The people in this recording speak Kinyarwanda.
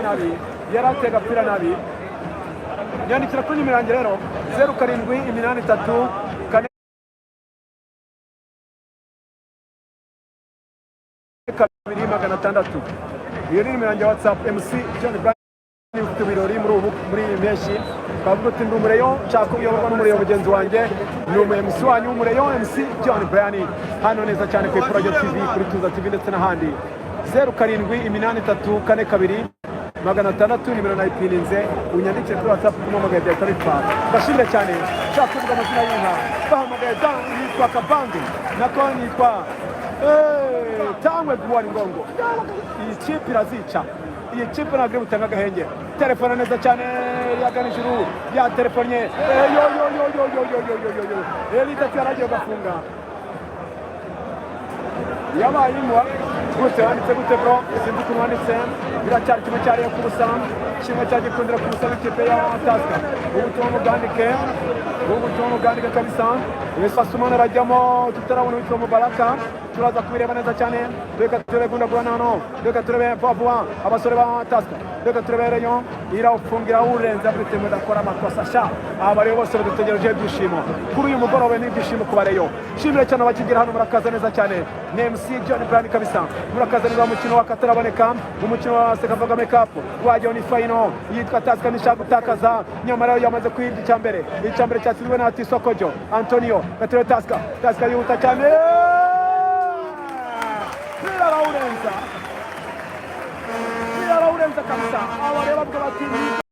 nabi, yaratega pira nabi. Nyandikira kuri nimero yanjye rero 0783 2 iyo ni nimero yanjye WhatsApp MC John Brian ufite ibirori muri iyi mpeshyi bavuga uti ndi umureyo nshaka kuyoborwa n'umureyo mugenzi wanjye ni MC wanyu umureyo MC John Brian hano neza cyane ku Project TV kuri Tuza TV ndetse n'ahandi 0783 600 nimero nayipininze unyandikire kuri WhatsApp kumamagaye bya tarifa bashimire cyane nshaka kuvuga amazina y'inka bahamagaye dan yitwa Kabangi nako nitwa Tangwe Guwari Ngongo iyi kipe irazica iyi kipe ntabwo butanga agahenge telefone neza cyane yagana ijuru ya telefonye Elita yaragiye gafunga yabaye imwa gute wanditse gute bro sinzi ukuntu wanditse biracyari kimwe cyariye ku busa kimwe cyagikundira ku busa n'ikipe ya Taska ubutumwa bwandike kabisa Sasumana arajyamo tutarabona witwa Mubaraka turaza kubireba neza cyane reka turebe gundagura nano reka turebe vuba abasore ba Taska reka turebe Rayon irafungira urenza bite mudakora amakosa sha aba rero bose badutegereje ibyishimo kuri uyu mugoroba n'ibyishimo ku bareyo shimire cyane abakigira hano murakaza neza cyane MC John Brian kabisa murakaza neza umukino wa kataraboneka umukino wa Sekavuga Makeup wajya ni final yitwa Taska nishaka gutakaza nyamara yamaze kwibya icyambere cyatsinzwe na Tisokojo Antonio Katero Taska yuta cyane Bila Laurenza kabisa abareba bw'abakinnyi